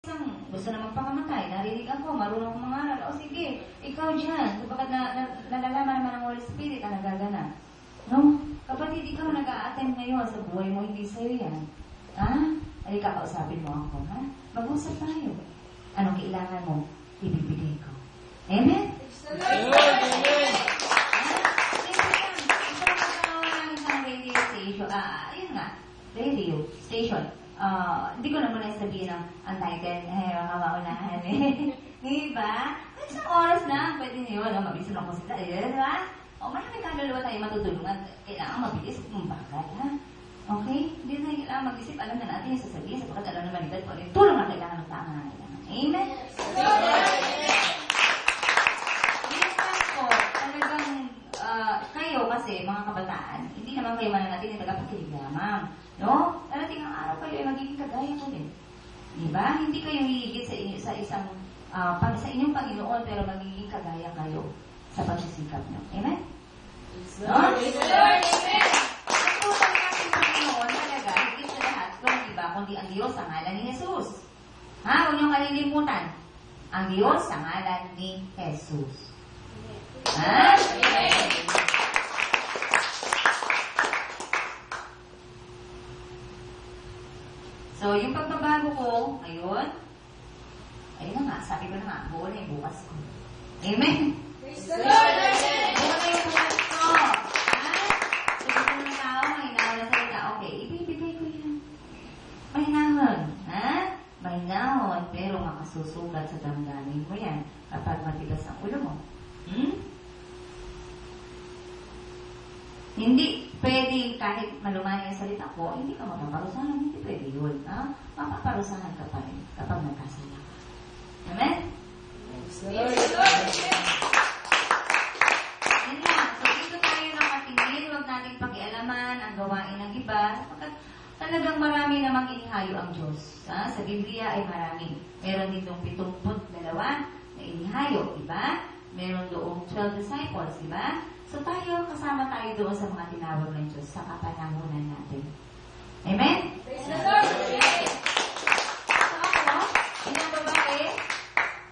Gusto na magpakamatay, narinig ako, marunong akong mangaral. O sige, ikaw dyan, kapag nalalaman naman ng Holy Spirit ang nagaganap. No? Kapatid, ikaw nag-a-attend ngayon sa buhay mo, hindi sa'yo yan. Ha? Ay, kakausapin mo ako, ha? Mag-usap tayo. Anong kailangan mo? Ibibigay ko. Amen? Amen! Radio station. Ayun nga, radio station. Hindi ko naman na sabihin ang title. Mga maunahan eh. Di ba? Isang oras na, pwede niyo. Mabilis lang ko sila. Di ba? Maraming kagalawa tayo matutulungan. Kailangan mabilis kung bakit, ha? Okay? Hindi na kailangan mag-isip. Alam na natin yung sasabihin sapagkat alam naman nila kung yung tulong na kailangan ng tama na kailangan. Amen? Yes, po. Talagang kayo kasi, mga kabataan, hindi naman kayo mananatin yung tagapagkilig lamang. No? Darating ang araw kayo ay magiging kagaya ko din. Diba? Hindi kayo hihigit sa isang sa inyong Panginoon pero magiging kagaya kayo sa pagsisikap nyo. Amen? No? Yes, Lord! Amen! Ang tutang natin Panginoon talaga, higit sa lahat, kung diba, kundi ang Diyos sa ngalan ni Jesus. Ha? Huwag niyong kalilimutan. Ang Diyos sa ngalan ni Jesus. Ha? Amen! So, yung pagbabago ko, ngayon, ayun na nga, sabi ko na nga, buo na yung bukas ko. Amen? Praise the Lord! Buo na yung bukas ko. Ha? Sabi ko na tao, mahinahon na salita. Okay, ibibigay ko yan. Mahinahon. Ha? Mahinahon, pero makasusugat sa damdamin mo yan kapag matigas ang ulo mo. Hindi pwede kahit malumaya ang salita ko, hindi ka mapaparusahan. Hindi pwede yun. Ha? Mapaparusahan ka pa rin kapag nagkasala ka. Amen? Praise the Lord! Yan lang. So, dito tayo nakatingin. Huwag natin pakialaman ang gawain ng iba. Sapagkat talagang marami namang inihayo ang Diyos. Ha? Sa Biblia ay marami. Meron ditong 72 na inihayo. Diba? Meron doong 12 disciples. Diba? So tayo, kasama tayo doon sa mga tinawag ng Diyos sa kapanahunan natin. Amen? Praise the Lord! So ako, ilang babae,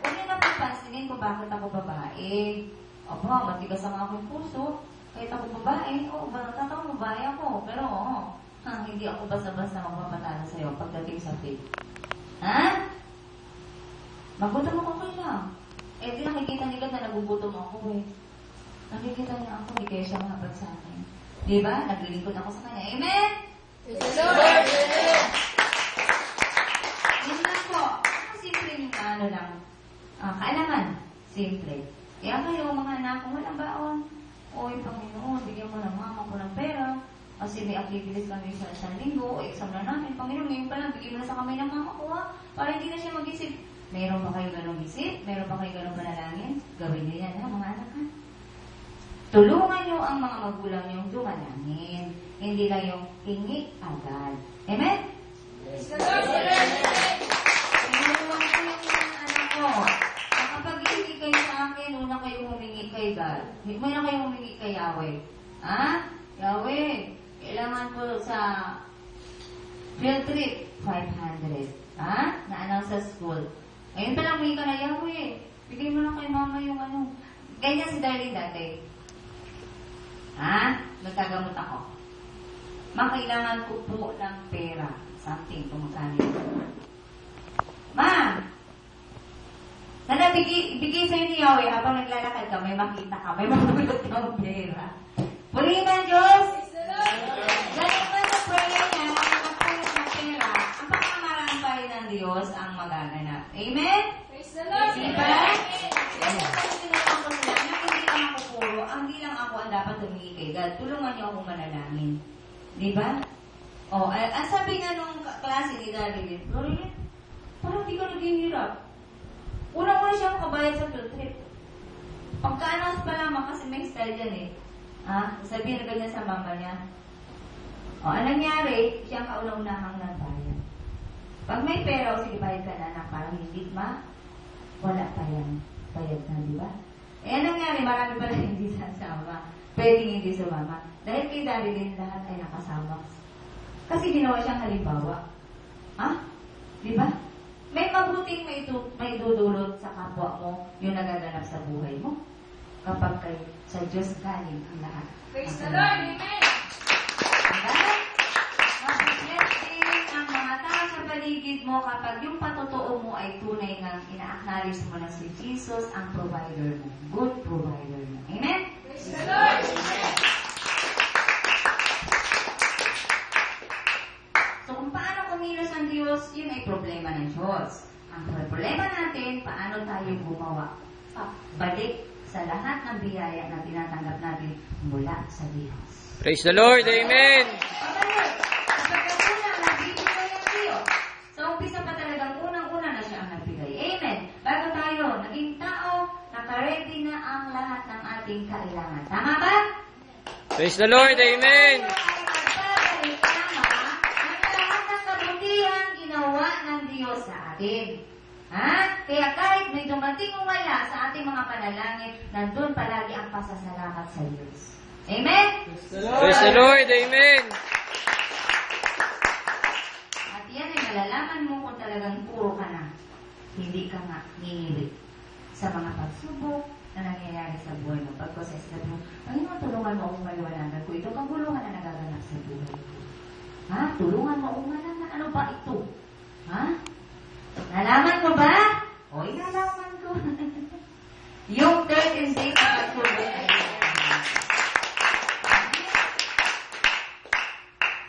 huwag niyo napapansinin kung bakit ako babae. Aba, matigas ang aking puso. Kahit ako babae, tatawang babae ako. Pero hindi ako basta-basta magpapatalo sa'yo pagdating sa faith. Ha? Magutom ako kayo. Di nakikita nila na nagugutom ako eh. Nakikita niya ako, hindi kayo siya mahabag sa akin. Diba? Naglilingkod ako sa kanya. Amen? Praise the Lord! Yun lang po. Simple yung lang. Kailangan. Simple. Kaya kayo, mga anak, kung walang baon, yung Panginoon, bigyan mo ng mama ko ng pera. Kasi may activities kami sa isang linggo, o exam na namin. Panginoon, ngayon pa lang, bigyan mo na sa kamay ng mama ko, ha? Para hindi na siya mag-isip. Meron ba kayo ganong isip? Meron ba kayo ganong panalangin? Gawin niyo yan, ha, mga anak, ha? Tulungan niyo ang mga magulang niyong dumalangin. Hindi lang yung hingi agad. Amen? Praise the Lord! Tulungan ko yung anak ko. Kapag hindi kayo sa akin, una kayo humingi kay God. Una kayo humingi kay Yahweh. Ha? Yahweh, kailangan ko sa field trip, 500. Ha? Na-announce sa school. Ngayon pa lang humingi ka na, Yahweh. Bigay mo lang kay mama yung ano. Ganyan si Darlene dati. Ha? Nagkagamot ako. Makailangan ko po ng pera. Something, kumagkano. Ma'am! Sana bigay sa'yo ni Yahweh habang naglalakad ka, may makita ka, may mapulot kang pera. Purihin ng Diyos! Galing mo sa prayer niya, nakapulot ng pera, ang pagkamaraan pa rin ng Diyos ang magaganap. Amen? Praise the Lord! Diba? Kasi kung sinutang ko sila, na hindi lang ako puro, ang di lang ako ang dapat humingi kay God. Tulungan niyo ako manalangin. Diba? Ang sabi nga nung klase ni Darlene, Lorraine, parang di ka naghihirap. Unang-una siya makabayad sa field trip. Pagka-announce pa lamang kasi may style dyan eh. Sabihin na ganyan sa mama niya. Anong nangyari, siya ang kauna-unahang nagbayad. Pag may pera, sige bayad ka na anak, parang hindi wala pa yan. Bayad na, di ba? Anong nangyari, marami pala hindi sasama. Pwedeng hindi sumama. Dahil kay Darlene, lahat ay nakasama. Kasi ginawa siyang halimbawa. Di ba? may mabuting may dudulot sa kapwa mo yung nagaganap sa buhay mo. Kapag sa Diyos galing ang lahat. Praise the Lord. Amen. Diba? Mag-blessing ang mga tao sa paligid mo kapag yung patotoo mo ay tunay na ina-acknowledge mo na si Jesus ang provider mo. Good provider mo. Amen? Praise the Lord. So kung paano kumilos ang Diyos, yun ay problema ng Diyos. Ang problema natin, paano tayo gumawa? Balik sa lahat ng biyaya na tinatanggap natin mula sa Diyos. Praise the Lord. Amen. Kapag unang nagbibigay ang Diyos, sa umpisa pa talagang unang-una na siya ang nagbigay. Amen. Bago tayo naging tao, nakaready na ang lahat ng ating kailangan. Tama ba? Praise the Lord. Amen. Ginawa ng Diyos sa atin. Ha? Kaya kahit may dumating o wala sa ating mga panalangin, nandun palagi ang pasasalamat sa Diyos. Amen? Praise the Lord. Amen. At yan ay malalaman mo kung talagang puro ka na. Hindi ka nga niniwit sa mga pagsubok na nangyayari sa buhay mo. Pagkos ay sabi mo, ay tulungan mo akong maliwanagan ko ito. Kaguluhan na nagaganap sa buhay ko. Ha? Tulungan mo akong malaman. Ano ba ito? Ha? Nalaman mo ba? O, inalaman ko. Yung 13 days na pagsubok ay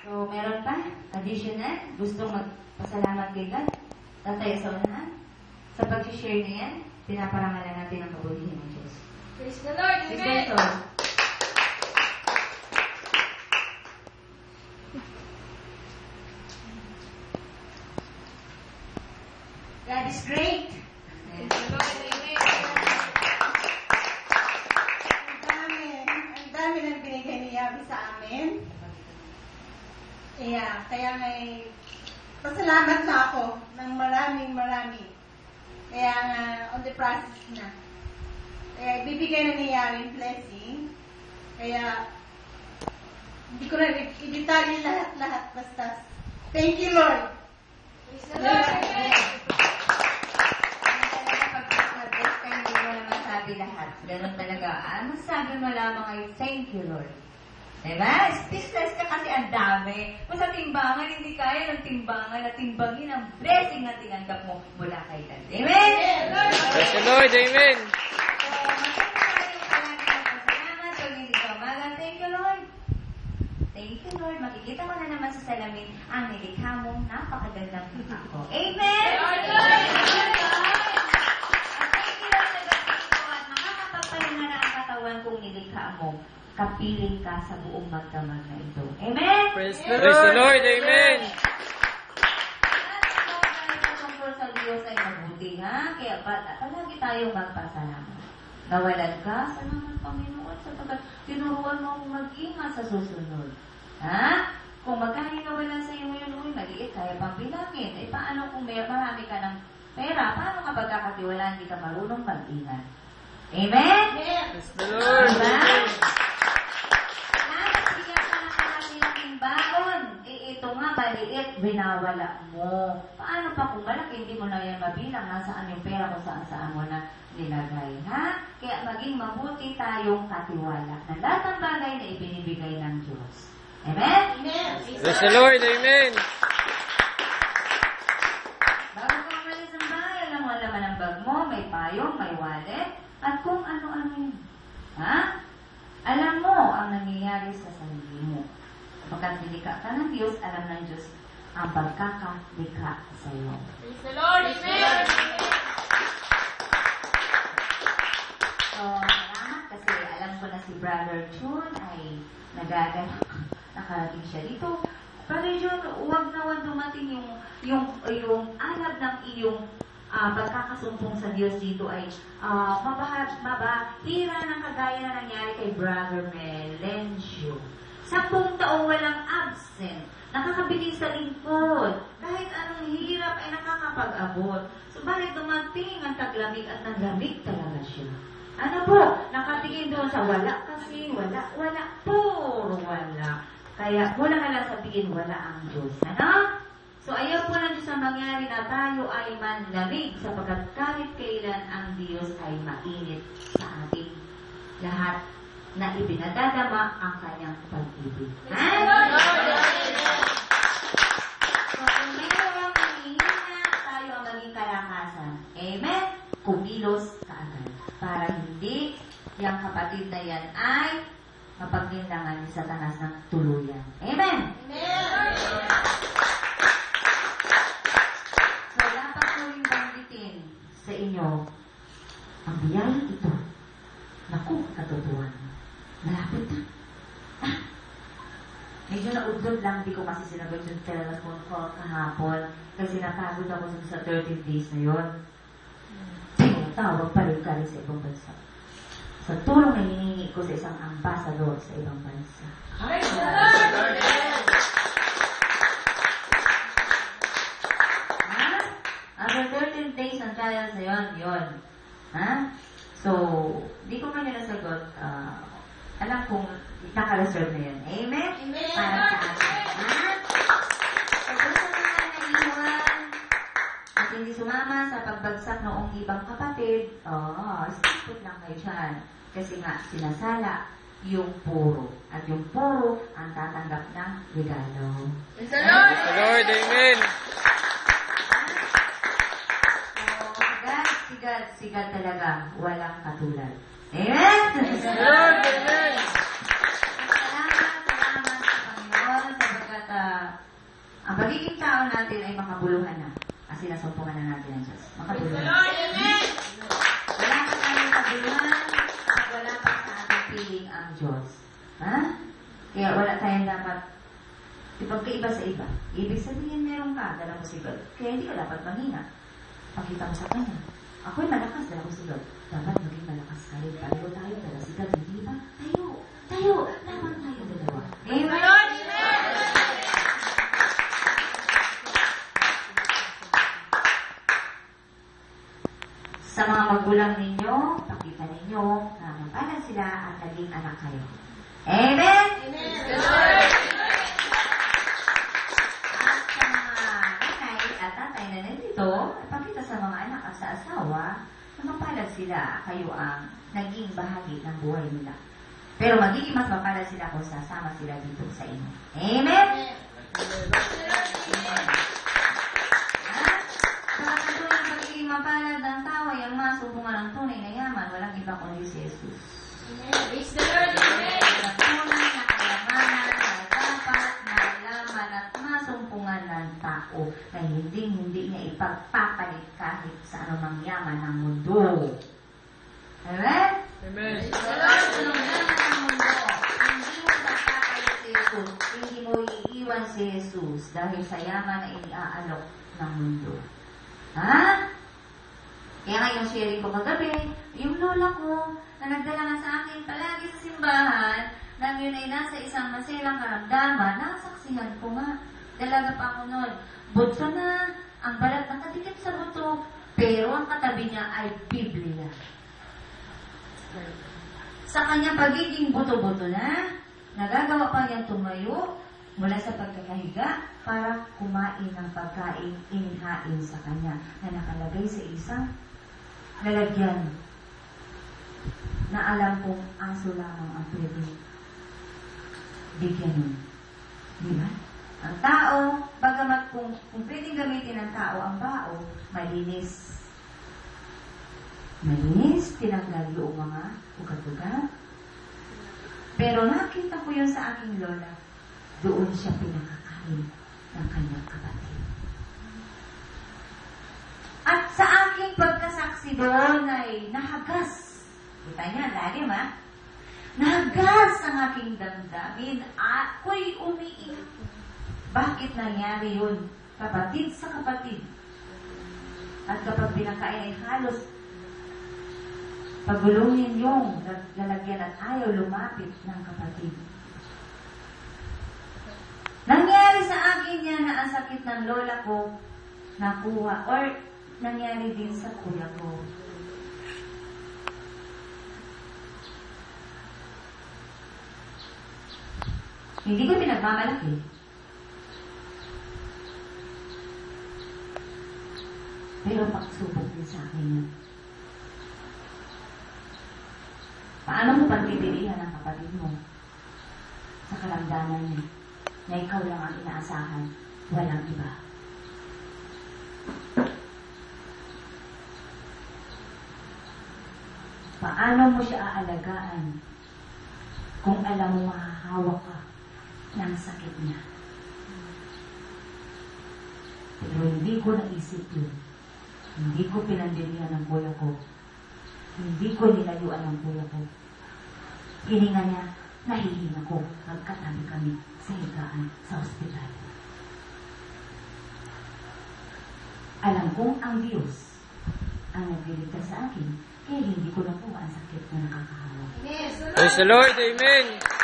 so, meron pa? Additional? Gustong magpasalamat kay God? Tatay sa unahan? Sa pag-share na yan, pinaparangalan natin ang kabutihan ng Diyos. Praise the Lord. Amen. Ito. God is great. Praise the Lord. Amen. Ang dami ng binigay ni Yahweh sa amin. Kaya may pasalamat na ako ng marami. Kaya nga, on the process na. Kaya ibibigay na ni Yahweh yung blessing. Kaya, hindi ko na i-detalye lahat. Basta, thank you, Lord. Praise the Lord. Amen. Hindi mo naman sabi lahat. Ganun talaga. Masasabi mo lamang ay, thank you, Lord. Diba? Speechless ka kasi ang dami. Kung sa timbangan, hindi kaya ng timbangan na timbangin ang blessing na tinanggap mo mula kay God. Amen? Praise the Lord. Amen. So, maganda tayo palagi ng pasalamat. So, hindi ka umaga. Thank you, Lord. Thank you, Lord. Makikita mo na naman sa salamin ang nilikha mong napakagandang ako. Amen? At thank you, Lord, sa gating ko at makakapagpahinga na ang katawan kong nilikha mo. Kapiling ka sa buong magdamag na ito. Amen? Praise the Lord. Amen. At ang tungkol sa Diyos ay mabuti, ha? Kaya palagi tayong magpasalamat. Nawalan ka, salamat Panginoon, sapagkat tinuruan mo akong mag-ingat sa susunod. Ha? Kung magkano nawalan sa iyo yun, maliit, kaya pang bilangin. Eh, paano kung marami ka ng pera? Paano ka pagkakatiwalaan, hindi ka marunong mag-ingat? Amen? Praise the Lord. Diba? Amen. Bigyan ka ng kalaking baon. Ito nga, maliit, binawala mo. Paano pa kung malaki, hindi mo na yan mabilang nasaan yung pera kung saan mo na nilagay, ha? Kaya maging mabuti tayong katiwala na lahat ng bagay na ibinibigay ng Diyos. Amen? Amen. Praise the Lord. Amen. Bago ka umalis ng bahay, alam mo laman ng bag mo, may payong, may wallet, at kung ano-ano yun. Ha? Alam mo ang nangyayari sa sarili mo. Kapag nilikha ka ng Diyos, alam ng Diyos ang pagkakalikha sa iyo. Praise the Lord. Amen. So, salamat kasi alam ko na si Brother June ay nagaganap. Nakarating siya dito. Brother June, huwag naman dumating yung alab ng iyong pagkakasumpong sa Diyos dito ay mabahira ng kagaya na nangyari kay Brother Melencio. 10 taong walang absent, nakakabiling sa lingkod, kahit anong hirap ay nakakapag-abot. Subalit dumating ang taglamig at naglamig talaga siya. Ano po, nakatingin doon sa wala kasi, wala, puro wala. Kaya mula ka lang sabihin, wala ang Diyos. Ano? So, ayaw po ng Diyos na mangyari na tayo ay manlamig sapagkat kahit kailan ang Diyos ay mainit sa ating lahat na ibinadadama ang kanyang pag-ibig. Ha? So, kung mayroong nanghihina, tayo ang maging kalakasan. Amen? Kumilos kaagad. Para hindi yung kapatid na yan ay mapaglindangan ni Satanas ng tuluyan. Amen? So, dapat ko rin banggitin sa inyo ang biyayang ito. Naku, katotohan. Malapit na. Medyo naudlot lang, hindi ko kasi sinagot yung telephone call kahapon kasi napagod ako sa 13 days na yun. Tawag pa rin ka rin sa ibang bansa. Sa tulong na hinihingi ko sa isang ambassador sa ibang bansa. Ha? After 13 days ang trial sa yun. Ha? So, di ko kanya nasagot. Alam kong naka-reserve na yun. Amen? Para sa atin. Ha? So, gusto ko na naiwan at hindi sumama sa pagbagsak noong ibang kapatid, stipot lang kayo dyan. Kasi nga, sinasala yung puro. At yung puro ang tatanggap ng regalo. Praise the Lord. Amen. So, sigad talaga. Walang katulad. Amen? Praise the Lord. Amen. Salamat sa Panginoon sapagkat ang pagiging tao natin ay makabuluhan na. Kasi nasumpungan na natin ang Diyos. Makabuluhan. Wala pa tayong kabuluhan at wala pa sa ating piling ang Diyos. Ha? Kaya wala tayong dapat ipagkaiba sa iba. Ibig sabihin meron ka, dala mo sigod. Kaya hindi ka dapat manghina. Pakita mo sa Kanya. Ako'y malakas, dala ko sigod. Dapat maging malakas kayo. Pareho tayo, dala sigod. Hindi ba? Tayo. Laban tayo dalawa. Amen? Sa mga magulang ninyo, pakita ninyo na mapalan sila at naging anak kayo. Amen? At sa mga nanay at tatay na nandito, pakita sa mga anak at sa asawa na mapalad sila, kayo ang naging bahagi ng buhay nila. Pero magiging mas mapalad sila kung sasama sila dito sa inyo. Amen? Sa katuloy ng pagiging mapalad ng tao ay ang masubungan ng tunay na yaman, walang iba kundi si Jesus. Ang tunay na kayamanan na dapat nalaman at masumpungan ng tao na hindi niya ipagpapalit kahit sa anumang yaman ng mundo. Amen? Amen. Anong yaman ng mundo? Hindi mo ipagpapalit si Jesus. Hindi mo iiwan si Jesus dahil sa yaman na iniaalok ng mundo. Ha? Kaya nga yung sharing ko kagabi, yung lola ko na nagdala nga sa akin palagi sa simbahan, nang yun ay nasa isang maselang karamdaman, nasaksihan ko nga. Dalaga pa ako nun. Butso na, ang balat nakadikit sa buto, pero ang katabi niya ay Biblia. Sa kanyang pagiging buto-buto na, nagagawa pa niyang tumayo mula sa pagkakahiga para kumain ng pagkain inihain sa kanya na nakalagay sa isang lalagyan na alam kong aso lamang ang pwede bigyan nun. Di ba? Ang tao, bagamat kung pwedeng gamitin ng tao ang bao, malinis. Malinis, tinanggal yung mga ugat-ugat. Pero nakita ko yun sa aking lola. Doon siya pinakakain ng kanyang kapatid. At sa aking pagkasaksi doon ay nahagas. Kita niya, lalim ha? Nahagas ang aking damdamin. Ako'y umiiyak. Bakit nangyari yun? Kapatid sa kapatid. At kapag pinakain ay halos pagulungin yung lalagyan at ayaw lumapit ng kapatid. Nangyari sa akin yan na ang sakit ng lola ko nakuha or nangyari din sa kuya ko. Hindi ko pinagmamalaki. Pero pagsubok din sa akin yun. Paano mo pagpipilihan ang kapatid mo sa karamdaman niya na ikaw lang ang inaasahan, walang iba? Paano mo siya aalagaan kung alam mo mahahawak ka ng sakit niya? Pero hindi ko naisip yun. Hindi ko pinandilihan ng kuya ko. Hindi ko nilayuan ng kuya ko. Hininga niya, nahihinga ko. Magkatabi kami sa higaan sa ospital. Alam kong ang Diyos ang nagliligtas sa akin, kaya hindi ko nakuha ang sakit na nakakahawa. Yes, Praise the Lord. Amen.